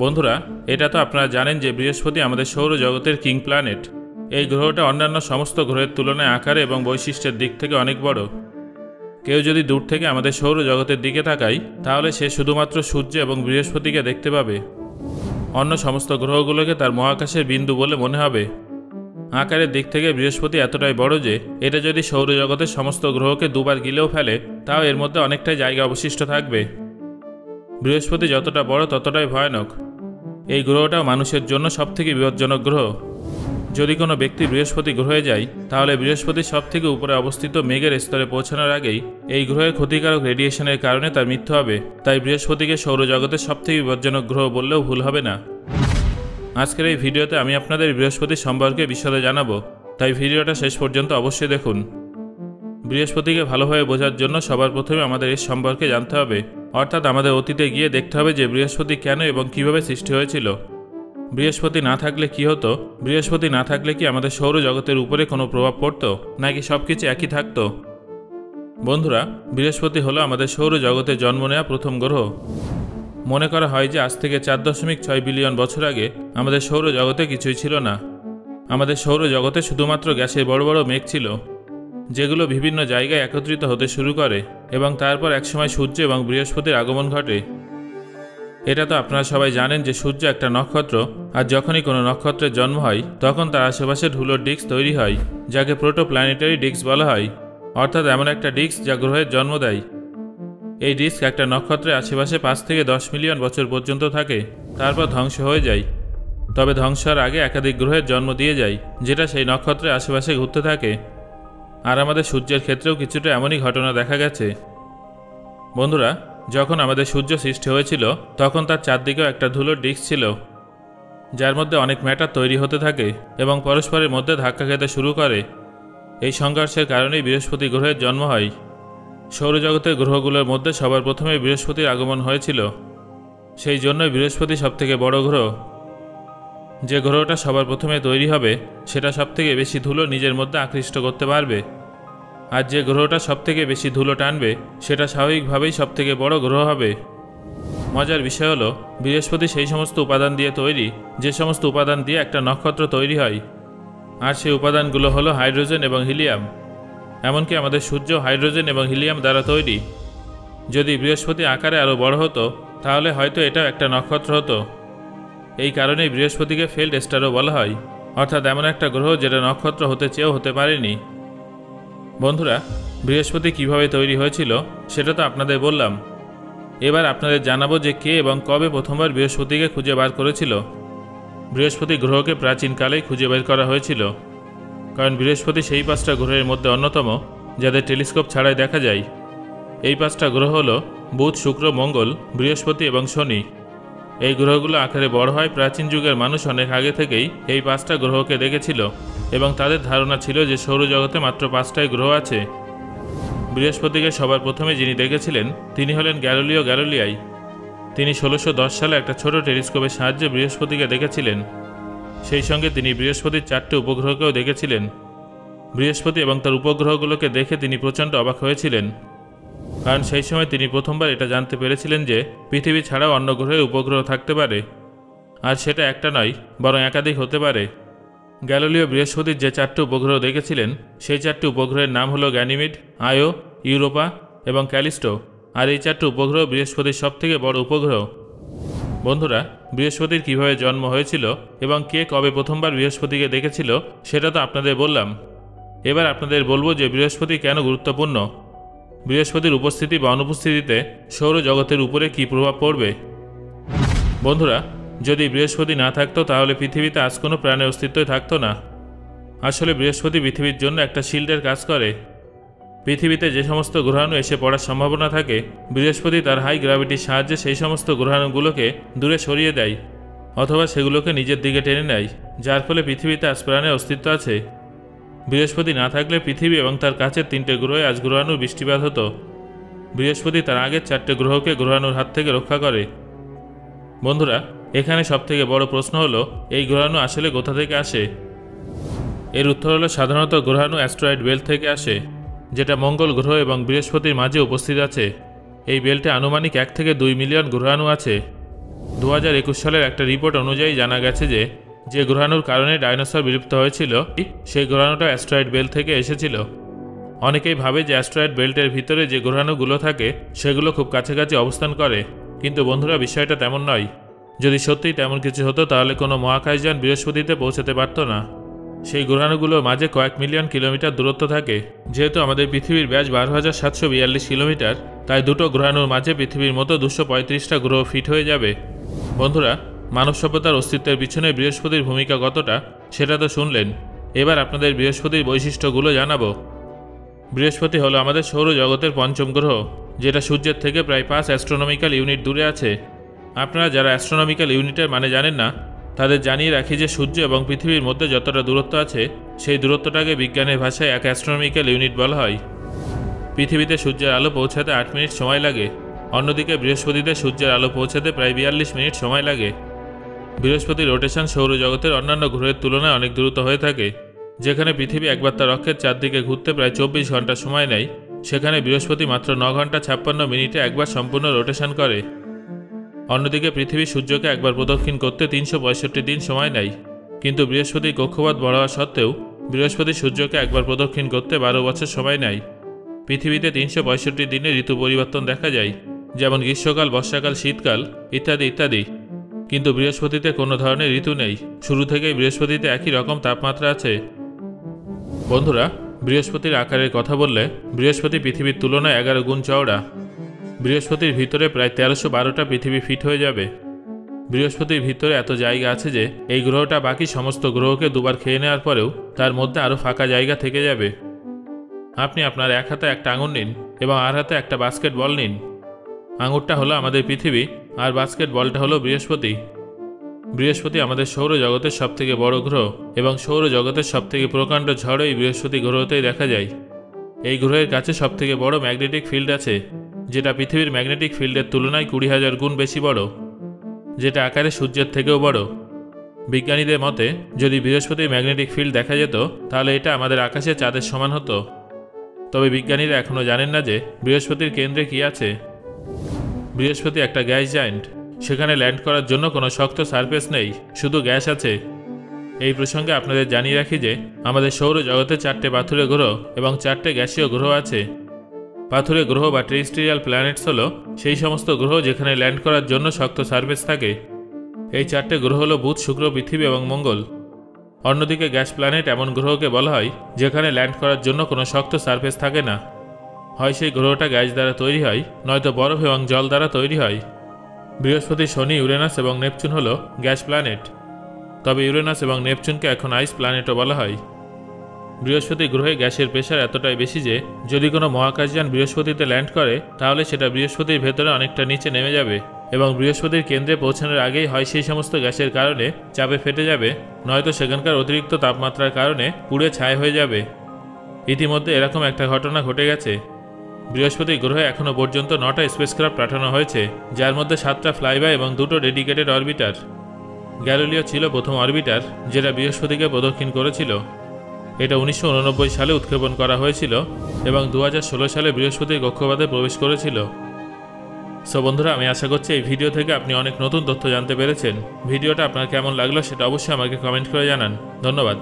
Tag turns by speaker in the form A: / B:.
A: বন্ধুরা, এটা তো আপনারা জানেন যে বৃহস্পতি আমাদের সৌরজগতের কিং প্ল্যানেট। এই গ্রহটা অন্যান্য সমস্ত গ্রহের তুলনায় আকারে এবং বৈশিষ্ট্যের দিক থেকে অনেক বড়। কেউ যদি দূর থেকে আমাদের সৌরজগতের দিকে তাকায় তাহলে সে শুধুমাত্র সূর্য এবং বৃহস্পতিকে দেখতে পাবে। অন্য সমস্ত গ্রহগুলোকে তার মহাকাশের বিন্দু বলে মনে হবে। আকারের দিক থেকে বৃহস্পতি এতটাই বড় যে এটা যদি সৌরজগতের সমস্ত গ্রহকে দুবার গিলেও ফেলে তাও এর মধ্যে অনেকটাই জায়গা অবশিষ্ট থাকবে। বৃহস্পতি যতটা বড় ততটাই ভয়ানক। এই গ্রহটাও মানুষের জন্য সবথেকে বিপজ্জনক গ্রহ। যদি কোনো ব্যক্তি বৃহস্পতি গ্রহে যায় তাহলে বৃহস্পতির সবথেকে উপরে অবস্থিত মেঘের স্তরে পৌঁছানোর আগেই এই গ্রহের ক্ষতিকারক রেডিয়েশনের কারণে তার মৃত্যু হবে। তাই বৃহস্পতিকে সৌরজগতের সবথেকে বিপজ্জনক গ্রহ বললেও ভুল হবে না। আজকের এই ভিডিওতে আমি আপনাদের বৃহস্পতি সম্পর্কে বিশদে জানাবো, তাই ভিডিওটা শেষ পর্যন্ত অবশ্যই দেখুন। বৃহস্পতিকে ভালোভাবে বোঝার জন্য সবার প্রথমে আমাদের এর সম্পর্কে জানতে হবে, অর্থাৎ আমাদের অতীতে গিয়ে দেখতে হবে যে বৃহস্পতি কেন এবং কিভাবে সৃষ্টি হয়েছিল। বৃহস্পতি না থাকলে কি হতো? বৃহস্পতি না থাকলে কি আমাদের সৌরজগতের উপরে কোনো প্রভাব পড়তো, নাকি সবকিছু একই থাকতো? বন্ধুরা, বৃহস্পতি হলো আমাদের সৌরজগতে জন্ম নেওয়া প্রথম গ্রহ। মনে করা হয় যে আজ থেকে 4.6 বিলিয়ন বছর আগে আমাদের সৌরজগতে কিছুই ছিল না। আমাদের সৌরজগতে শুধুমাত্র গ্যাসের বড় বড় মেঘ ছিল, যেগুলো বিভিন্ন জায়গায় একত্রিত হতে শুরু করে এবং তারপর একসময় সূর্য এবং বৃহস্পতির আগমন ঘটে। এটা তো আপনারা সবাই জানেন যে সূর্য একটা নক্ষত্র, আর যখনই কোনো নক্ষত্রের জন্ম হয় তখন তার আশেপাশে ধুলোর ডিস্ক তৈরি হয়, যাকে প্রোটোপ্ল্যানেটারি ডিস্ক বলা হয়, অর্থাৎ এমন একটা ডিস্ক যা গ্রহের জন্ম দেয়। এই ডিস্ক একটা নক্ষত্রের আশেপাশে 5 থেকে 10 মিলিয়ন বছর পর্যন্ত থাকে, তারপর ধ্বংস হয়ে যায়। তবে ধ্বংস হওয়ার আগে একাধিক গ্রহের জন্ম দিয়ে যায়, যেটা সেই নক্ষত্রের আশেপাশে ঘুরতে থাকে। আর আমাদের সূর্যের ক্ষেত্রেও কিছুটা এমনই ঘটনা দেখা গেছে। বন্ধুরা, যখন আমাদের সূর্য সৃষ্টি হয়েছিল তখন তার চারদিকেও একটা ধুলোর ডিস্ক ছিল, যার মধ্যে অনেক ম্যাটার তৈরি হতে থাকে এবং পরস্পরের মধ্যে ধাক্কা খেতে শুরু করে। এই সংঘর্ষের কারণেই বৃহস্পতি গ্রহের জন্ম হয়। সৌরজগতের গ্রহগুলোর মধ্যে সবার প্রথমে বৃহস্পতির আগমন হয়েছিল। সেই জন্যই বৃহস্পতি সবথেকে বড় গ্রহ। যে গ্রহটা সবার প্রথমে তৈরি হবে সেটা সবথেকে বেশি ধুলো নিজের মধ্যে আকৃষ্ট করতে পারবে, আর যে গ্রহটা সবথেকে বেশি ধুলো টানবে সেটা স্বাভাবিকভাবেই সবথেকে বড় গ্রহ হবে। মজার বিষয় হলো, বৃহস্পতি সেই সমস্ত উপাদান দিয়ে তৈরি যে সমস্ত উপাদান দিয়ে একটা নক্ষত্র তৈরি হয়, আর সেই উপাদানগুলো হলো হাইড্রোজেন এবং হিলিয়াম। এমনকি আমাদের সূর্য হাইড্রোজেন এবং হিলিয়াম দ্বারা তৈরি। যদি বৃহস্পতি আকারে আরও বড় হতো তাহলে হয়তো এটাও একটা নক্ষত্র হতো। এই কারণেই বৃহস্পতিকে ফেল্ড স্টারও বলা হয়, অর্থাৎ এমন একটা গ্রহ যেটা নক্ষত্র হতে চেয়েও হতে পারেনি। বন্ধুরা, বৃহস্পতি কিভাবে তৈরি হয়েছিল সেটা তো আপনাদের বললাম। এবার আপনাদের জানাবো যে কে এবং কবে প্রথমবার বৃহস্পতিকে খুঁজে বার করেছিল। বৃহস্পতি গ্রহকে প্রাচীনকালেই খুঁজে বের করা হয়েছিল, কারণ বৃহস্পতি সেই 5টা গ্রহের মধ্যে অন্যতম যাদের টেলিস্কোপ ছাড়াই দেখা যায়। এই 5টা গ্রহ হল বুধ, শুক্র, মঙ্গল, বৃহস্পতি এবং শনি। এই গ্রহগুলো আকারে বড় হয়। প্রাচীন যুগের মানুষ অনেক আগে থেকেই এই 5টা গ্রহকে দেখেছিল এবং তাদের ধারণা ছিল যে সৌরজগতে মাত্র 5টাই গ্রহ আছে। বৃহস্পতিকে সবার প্রথমে যিনি দেখেছিলেন তিনি হলেন গ্যালিলিও গ্যালিলাই। তিনি 1610 সালে একটা ছোট টেলিস্কোপের সাহায্যে বৃহস্পতিকে দেখেছিলেন। সেই সঙ্গে তিনি বৃহস্পতির 4টে উপগ্রহকেও দেখেছিলেন। বৃহস্পতি এবং তার উপগ্রহগুলোকে দেখে তিনি প্রচণ্ড অবাক হয়েছিলেন, কারণ সেই সময় তিনি প্রথমবার এটা জানতে পেরেছিলেন যে পৃথিবী ছাড়াও অন্য গ্রহে উপগ্রহ থাকতে পারে, আর সেটা একটা নয় বরং একাধিক হতে পারে। গ্যালিলিও বৃহস্পতির যে 4টে উপগ্রহ দেখেছিলেন সেই 4টে উপগ্রহের নাম হলো গ্যানিমিড, আয়ো, ইউরোপা এবং ক্যালিস্টো। আর এই 4টে উপগ্রহ বৃহস্পতির সবথেকে বড় উপগ্রহ। বন্ধুরা, বৃহস্পতির কিভাবে জন্ম হয়েছিল এবং কে কবে প্রথমবার বৃহস্পতিকে দেখেছিল সেটা তো আপনাদের বললাম। এবার আপনাদের বলবো যে বৃহস্পতি কেন গুরুত্বপূর্ণ, বৃহস্পতির উপস্থিতি বা অনুপস্থিতিতে সৌরজগতের উপরে কী প্রভাব পড়বে। বন্ধুরা, যদি বৃহস্পতি না থাকতো তাহলে পৃথিবীতে আজ কোনো প্রাণের অস্তিত্বই থাকতো না। আসলে বৃহস্পতি পৃথিবীর জন্য একটা শিল্ডের কাজ করে। পৃথিবীতে যে সমস্ত গ্রহাণু এসে পড়ার সম্ভাবনা থাকে, বৃহস্পতি তার হাই গ্র্যাভিটির সাহায্যে সেই সমস্ত গ্রহাণুগুলোকে দূরে সরিয়ে দেয় অথবা সেগুলোকে নিজের দিকে টেনে নেয়, যার ফলে পৃথিবীতে আজ প্রাণের অস্তিত্ব আছে। বৃহস্পতি না থাকলে পৃথিবী এবং তার কাছের 3টে গ্রহে আজ গ্রহাণুর বৃষ্টিপাত হতো। বৃহস্পতি তার আগের 4টে গ্রহকে গ্রহাণুর হাত থেকে রক্ষা করে। বন্ধুরা, এখানে সবথেকে বড় প্রশ্ন হলো, এই গ্রহাণু আসলে কোথা থেকে আসে? এর উত্তর হলো সাধারণত গ্রহাণু অ্যাস্টেরয়েড বেল্ট থেকে আসে, যেটা মঙ্গল গ্রহ এবং বৃহস্পতির মাঝে উপস্থিত আছে। এই বেল্টে আনুমানিক 1 থেকে 2 মিলিয়ন গ্রহাণু আছে। 2021 সালের একটা রিপোর্ট অনুযায়ী জানা গেছে যে গ্রহাণুর কারণে ডাইনোসর বিলুপ্ত হয়েছিল সেই গ্রহাণুটা অ্যাস্ট্রয়েড বেল্ট থেকে এসেছিল। অনেকেই ভাবে যে অ্যাস্ট্রয়েড বেল্টের ভিতরে যে গ্রহাণুগুলো থাকে সেগুলো খুব কাছাকাছি অবস্থান করে, কিন্তু বন্ধুরা বিষয়টা তেমন নয়। যদি সত্যিই তেমন কিছু হতো তাহলে কোনো মহাকাশযান বৃহস্পতিতে পৌঁছাতে পারত না। সেই গ্রহাণুগুলোর মাঝে কয়েক মিলিয়ন কিলোমিটার দূরত্ব থাকে। যেহেতু আমাদের পৃথিবীর ব্যাস 12,742 কিলোমিটার, তাই দুটো গ্রহাণুর মাঝে পৃথিবীর মতো 235টা গ্রহ ফিট হয়ে যাবে। বন্ধুরা, মানব সভ্যতার অস্তিত্বের পিছনে বৃহস্পতির ভূমিকা কতটা সেটা তো শুনলেন। এবার আপনাদের বৃহস্পতির বৈশিষ্ট্যগুলো জানাবো। বৃহস্পতি হলো আমাদের সৌরজগতের পঞ্চম গ্রহ, যেটা সূর্যের থেকে প্রায় 5 অ্যাস্ট্রোনমিক্যাল ইউনিট দূরে আছে। আপনারা যারা অ্যাস্ট্রোনমিক্যাল ইউনিটের মানে জানেন না, তাদের জানিয়ে রাখি যে সূর্য এবং পৃথিবীর মধ্যে যতটা দূরত্ব আছে সেই দূরত্বটাকে বিজ্ঞানের ভাষায় 1 অ্যাস্ট্রোনমিক্যাল ইউনিট বলা হয়। পৃথিবীতে সূর্যের আলো পৌঁছাতে 8 মিনিট সময় লাগে, অন্যদিকে বৃহস্পতিতে সূর্যের আলো পৌঁছাতে প্রায় 42 মিনিট সময় লাগে। বৃহস্পতির রোটেশন সৌরজগতের অন্যান্য গ্রহের তুলনায় অনেক দ্রুত হয়ে থাকে। যেখানে পৃথিবী একবার তার অক্ষের চারদিকে ঘুরতে প্রায় 24 ঘন্টা সময় নেয়, সেখানে বৃহস্পতি মাত্র 9 ঘন্টা 56 মিনিটে একবার সম্পূর্ণ রোটেশন করে। অন্যদিকে পৃথিবী সূর্যকে একবার প্রদক্ষিণ করতে 365 দিন সময় নেয়, কিন্তু বৃহস্পতির কক্ষপথ বড় হওয়া সত্ত্বেও বৃহস্পতি সূর্যকে একবার প্রদক্ষিণ করতে 12 বছর সময় নেয়। পৃথিবীতে 365 দিনে ঋতু পরিবর্তন দেখা যায়, যেমন গ্রীষ্মকাল, বর্ষাকাল, শীতকাল ইত্যাদি ইত্যাদি। কিন্তু বৃহস্পতিতে কোনো ধরনের ঋতু নেই, শুরু থেকেই বৃহস্পতিতে একই রকম তাপমাত্রা আছে। বন্ধুরা, বৃহস্পতির আকারের কথা বললে বৃহস্পতি পৃথিবীর তুলনায় 11 গুণ চওড়া। বৃহস্পতির ভিতরে প্রায় 1312টা পৃথিবী ফিট হয়ে যাবে। বৃহস্পতির ভিতরে এত জায়গা আছে যে এই গ্রহটা বাকি সমস্ত গ্রহকে দুবার খেয়ে নেওয়ার পরেও তার মধ্যে আরও ফাঁকা জায়গা থেকে যাবে। আপনি আপনার এক হাতে একটা আঙুর নিন এবং আর হাতে একটা বাস্কেট বল নিন। আঙুরটা হলো আমাদের পৃথিবী আর বাস্কেট বলটা হলো বৃহস্পতি। বৃহস্পতি আমাদের সৌরজগতের সবথেকে বড় গ্রহ এবং সৌরজগতের সবথেকে প্রকাণ্ড ঝড় এই বৃহস্পতি গ্রহতেই দেখা যায়। এই গ্রহের কাছে সবথেকে বড় ম্যাগনেটিক ফিল্ড আছে, যেটা পৃথিবীর ম্যাগনেটিক ফিল্ডের তুলনায় 20,000 গুণ বেশি বড়, যেটা আকারে সূর্যের থেকেও বড়। বিজ্ঞানীদের মতে যদি বৃহস্পতির ম্যাগনেটিক ফিল্ড দেখা যেত তাহলে এটা আমাদের আকাশে চাঁদের সমান হতো। তবে বিজ্ঞানীরা এখনও জানেন না যে বৃহস্পতির কেন্দ্রে কী আছে। বৃহস্পতি একটা গ্যাস জায়েন্ট, সেখানে ল্যান্ড করার জন্য কোনো শক্ত সারফেস নেই, শুধু গ্যাস আছে। এই প্রসঙ্গে আপনাদের জানিয়ে রাখি যে আমাদের সৌরজগতে 4টে পাথুরে গ্রহ এবং 4টে গ্যাসীয় গ্রহ আছে। পাথুরে গ্রহ বা টেরেস্ট্রিয়াল প্ল্যানেটস হলো সেই সমস্ত গ্রহ যেখানে ল্যান্ড করার জন্য শক্ত সারফেস থাকে। এই 4টে গ্রহ হলো বুধ, শুক্র, পৃথিবী এবং মঙ্গল। অন্যদিকে গ্যাস প্ল্যানেট এমন গ্রহকে বলা হয় যেখানে ল্যান্ড করার জন্য কোনো শক্ত সারফেস থাকে না। হয় সেই গ্রহটা গ্যাস দ্বারা তৈরি হয়, নয়তো বরফ এবং জল দ্বারা তৈরি হয়। বৃহস্পতি, শনি, ইউরেনাস এবং নেপচুন হলো গ্যাস প্ল্যানেট, তবে ইউরেনাস এবং নেপচুনকে এখন আইস প্ল্যানেটও বলা হয়। বৃহস্পতি গ্রহে গ্যাসের প্রেশার এতটাই বেশি যে যদি কোনো মহাকাশযান বৃহস্পতিতে ল্যান্ড করে তাহলে সেটা বৃহস্পতির ভেতরে অনেকটা নিচে নেমে যাবে এবং বৃহস্পতির কেন্দ্রে পৌঁছানোর আগেই হয় সেই সমস্ত গ্যাসের কারণে চাপে ফেটে যাবে, নয়তো সেখানকার অতিরিক্ত তাপমাত্রার কারণে পুড়ে ছাই হয়ে যাবে। ইতিমধ্যে এরকম একটা ঘটনা ঘটে গেছে। বৃহস্পতি গ্রহে এখনও পর্যন্ত 9টা স্পেসক্রাফট পাঠানো হয়েছে, যার মধ্যে 7টা ফ্লাইবাই এবং 2টো ডেডিকেটেড অরবিটার। গ্যালিলিও ছিল প্রথম অরবিটার যেটা বৃহস্পতিকে প্রদক্ষিণ করেছিল। এটা 1989 সালে উৎক্ষেপণ করা হয়েছিল এবং 2016 সালে বৃহস্পতির কক্ষপথে প্রবেশ করেছিল। সো বন্ধুরা, আমি আশা করছি এই ভিডিও থেকে আপনি অনেক নতুন তথ্য জানতে পেরেছেন। ভিডিওটা আপনার কেমন লাগলো সেটা অবশ্যই আমাকে কমেন্ট করে জানান। ধন্যবাদ।